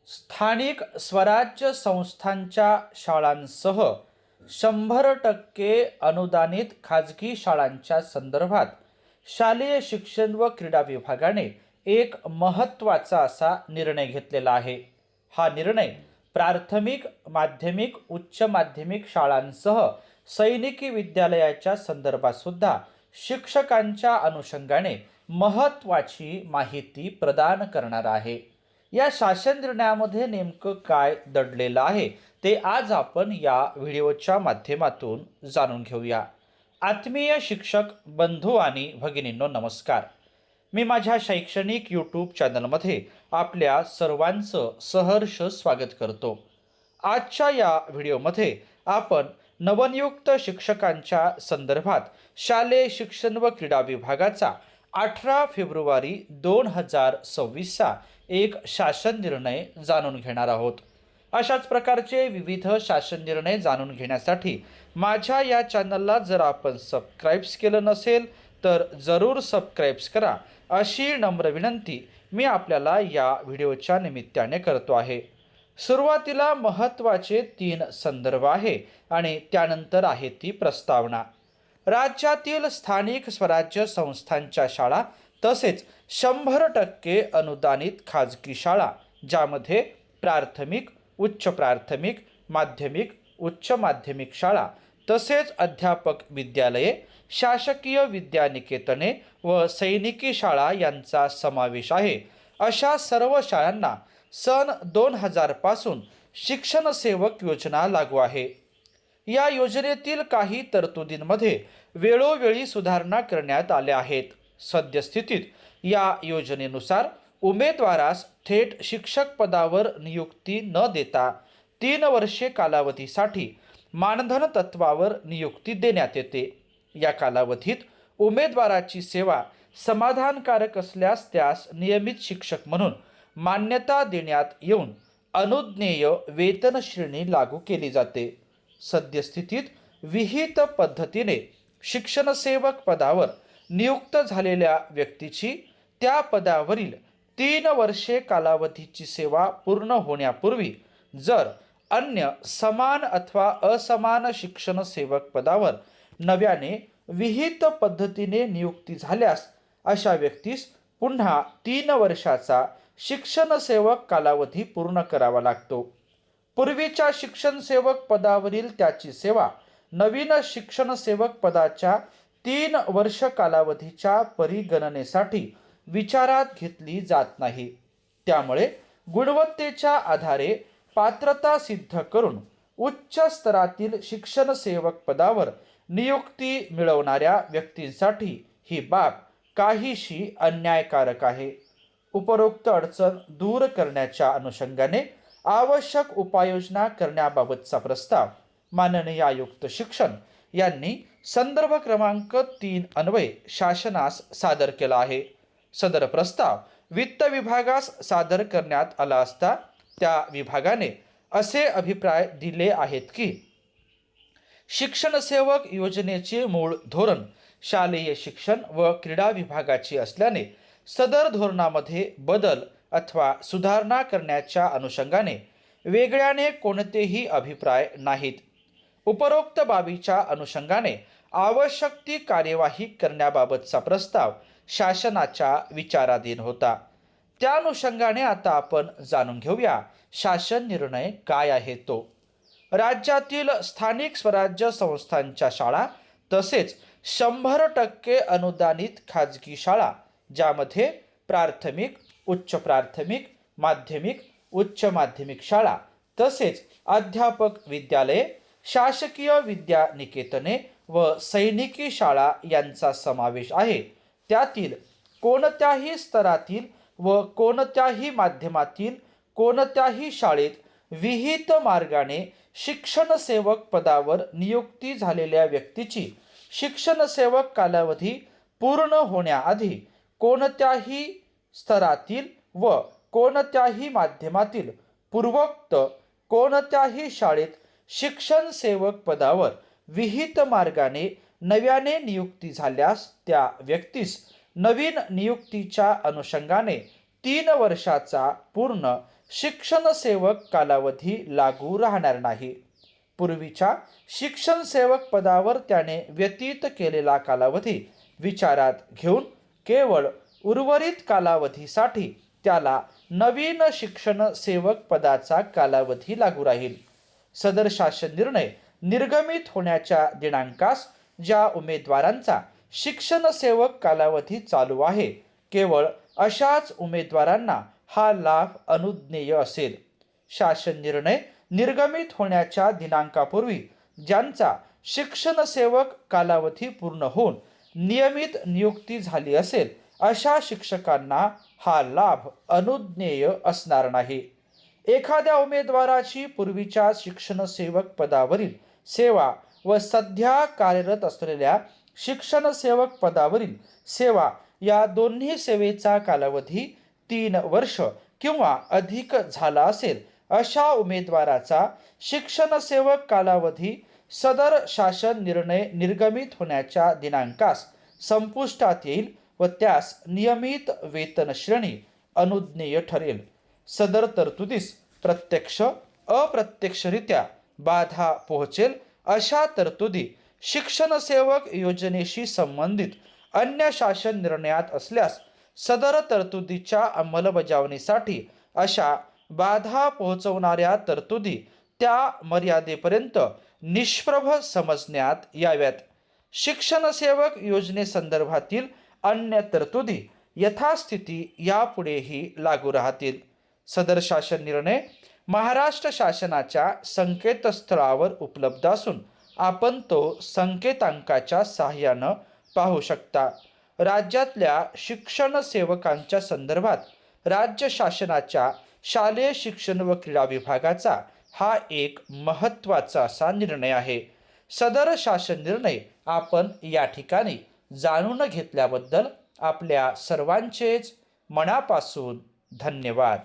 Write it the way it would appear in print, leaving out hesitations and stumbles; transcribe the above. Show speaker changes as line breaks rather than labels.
स्थानिक स्वराज्य संस्थांच्या शाळांसह 100% अनुदानित खाजगी शाळांच्या संदर्भात शालेय शिक्षण व क्रीडा विभागाने एक महत्त्वाचा असा निर्णय घेतलेला आहे. हा निर्णय प्राथमिक, माध्यमिक, उच्च माध्यमिक शाळांसह सैनिकी विद्यालयाच्या संदर्भात सुद्धा शिक्षकांच्या अनुषंगाने महत्त्वाची माहिती प्रदान करणार आहे. या शासन निर्णयामध्ये नेमकं काय दडलेलं आहे ते आज आपण या व्हिडिओच्या माध्यमातून जाणून घेऊया. आत्मीय शिक्षक बंधू आणि भगिनींनो, नमस्कार. मी माझ्या शैक्षणिक यूट्यूब चॅनलमध्ये आपल्या सर्वांचं सहर्ष स्वागत करतो. आजच्या या व्हिडिओमध्ये आपण नवनियुक्त शिक्षकांच्या संदर्भात शालेय शिक्षण व क्रीडा विभागाचा 18 फेब्रुवारी 2026चा एक शासन निर्णय जाणून घेणार आहोत. अशाच प्रकारचे विविध शासन निर्णय जाणून घेण्यासाठी माझ्या या चॅनलला जर आपण सबस्क्राईब्स केलं नसेल तर जरूर सबस्क्राईब्स करा, अशी नम्र विनंती मी आपल्याला या व्हिडिओच्या निमित्ताने करतो आहे. सुरुवातीला महत्त्वाचे 3 संदर्भ आहे आणि त्यानंतर आहे ती प्रस्तावना. राज्यातील स्थानिक स्वराज्य संस्थांच्या शाळा तसेच 100% अनुदानित खाजगी शाळा, ज्यामध्ये प्राथमिक, उच्च प्राथमिक, माध्यमिक, उच्च माध्यमिक शाळा तसेच अध्यापक विद्यालये, शासकीय विद्यानिकेतने व सैनिकी शाळा यांचा समावेश आहे, अशा सर्व शाळांना सन 2000 पासून शिक्षण सेवक योजना लागू आहे. या योजनेतील काही तरतुदींमध्ये वेळोवेळी सुधारणा करण्यात आल्या आहेत. सद्यस्थितीत या योजनेनुसार उमेदवारास थेट शिक्षक पदावर नियुक्ती न देता 3 वर्षे कालावधीसाठी मानधन तत्वावर नियुक्ती देण्यात येते. या कालावधीत उमेदवाराची सेवा समाधानकारक असल्यास त्यास नियमित शिक्षक म्हणून मान्यता देण्यात येऊन अनुज्ञेय वेतन श्रेणी लागू केली जाते. सद्यस्थितीत विहित पद्धतीने शिक्षणसेवक पदावर नियुक्त झालेल्या व्यक्तीची त्या पदावरील 3 वर्षे कालावधीची सेवा पूर्ण होण्यापूर्वी जर अन्य समान अथवा असमान शिक्षण सेवक पदावर नव्याने विहित पद्धतीने नियुक्ती झाल्यास अशा व्यक्तीस पुन्हा 3 वर्षाचा शिक्षण सेवक कालावधी पूर्ण करावा लागतो. पूर्वीच्या शिक्षण सेवक पदावरील त्याची सेवा नवीन शिक्षण सेवक पदाच्या 3 वर्ष कालावधीच्या परिगणनेसाठी विचारात घेतली जात नाही. त्यामुळे गुणवत्तेच्या आधारे पात्रता सिद्ध करून उच्च स्तरातील शिक्षण सेवक पदावर नियुक्ती मिळवणाऱ्या व्यक्तींसाठी ही बाब काहीशी अन्यायकारक आहे. उपरोक्त अडचण दूर करण्याच्या अनुषंगाने आवश्यक उपाययोजना करण्याबाबतचा प्रस्ताव माननीय आयुक्त शिक्षण यांनी संदर्भ क्रमांक 3 अन्वये शासनास सादर केला आहे. सदर प्रस्ताव वित्त विभागास सादर करण्यात आला असता त्या विभागाने असे अभिप्राय दिले आहेत की शिक्षण सेवक योजनेचे मूळ धोरण शालेय शिक्षण व क्रीडा विभागाची असल्याने सदर धोरणामध्ये बदल अथवा सुधारणा करण्याच्या अनुषंगाने वेगळ्याने कोणतेही अभिप्राय नाहीत. उपरोक्त बाबीच्या अनुषंगाने आवश्यक ती कार्यवाही करण्याबाबतचा प्रस्ताव शासनाच्या विचाराधीन होता. त्या अनुषंगाने आता आपण जाणून घेऊया शासन निर्णय काय आहे तो. राज्यातील स्थानिक स्वराज्य संस्थांच्या शाळा तसेच 100% अनुदानित खाजगी शाळा, ज्यामध्ये प्राथमिक, उच्च प्राथमिक, माध्यमिक, उच्च माध्यमिक शाळा तसेच अध्यापक विद्यालये, शासकीय विद्यानिकेतने व सैनिकी शाळा यांचा समावेश आहे, त्यातील कोणत्याही स्तरातील व कोणत्याही माध्यमातील कोणत्याही शाळेत विहित मार्गाने शिक्षण सेवक पदावर नियुक्ती झालेल्या व्यक्तीची शिक्षण सेवक कालावधी पूर्ण होण्याआधी कोणत्याही स्तरातील व कोणत्याही माध्यमातील पूर्वोक्त कोणत्याही शाळेत शिक्षण सेवक पदावर विहित मार्गाने नव्याने नियुक्ती झाल्यास त्या व्यक्तीस नवीन नियुक्तीच्या अनुषंगाने 3 वर्षाचा पूर्ण शिक्षण सेवक कालावधी लागू राहणार नाही. पूर्वीच्या शिक्षण सेवक पदावर त्याने व्यतीत केलेला कालावधी विचारात घेऊन केवळ उर्वरित कालावधीसाठी त्याला नवीन शिक्षण सेवक पदाचा कालावधी लागू राहील. सदर शासन निर्णय निर्गमित होण्याच्या दिनांकास ज्या उमेदवारांचा शिक्षण सेवक कालावधी चालू आहे केवळ अशाच उमेदवारांना हा लाभ अनुज्ञेय असेल. शासन निर्णय निर्गमित होण्याच्या दिनांकापूर्वी ज्यांचा शिक्षण सेवक कालावधी पूर्ण होऊन नियमित नियुक्ती झाली असेल अशा शिक्षकांना हा लाभ अनुज्ञेय असणार नाही. एखाद्या उमेदवाराची पूर्वीच्या शिक्षण सेवक पदावरील सेवा व सध्या कार्यरत असलेल्या शिक्षण सेवक पदावरील सेवा या दोन्ही सेवेचा कालावधी 3 वर्ष किंवा अधिक झाला असेल अशा उमेदवाराचा शिक्षण सेवक कालावधी सदर शासन निर्णय निर्गमित होण्याच्या दिनांकास संपुष्टात येईल व त्यास नियमित वेतन श्रेणी अनुज्ञेय ठरेल. सदर तरतुदीस प्रत्यक्ष अप्रत्यक्षरित्या बाधा पोहोचेल अशा तरतुदी शिक्षण सेवक योजनेशी संबंधित अन्य शासन निर्णयात असल्यास सदर तरतुदीच्या अंमलबजावणीसाठी अशा बाधा पोहोचवणाऱ्या तरतुदी त्या मर्यादेपर्यंत निष्प्रभ समजण्यात याव्यात. शिक्षण सेवक योजनेसंदर्भातील अन्य तरतुदी यथास्थिती यापुढेही लागू राहतील. सदर शासन निर्णय महाराष्ट्र शासनाच्या संकेतस्थळावर उपलब्ध असून आपण तो संकेतांकाच्या सहाय्यानं पाहू शकता. राज्यातल्या शिक्षण सेवकांच्या संदर्भात राज्य शासनाच्या शालेय शिक्षण व क्रीडा विभागाचा हा एक महत्त्वाचा असा निर्णय आहे. सदर शासन निर्णय आपण या ठिकाणी जाणून घेतल्याबद्दल आपल्या सर्वांचेच मनापासून धन्यवाद.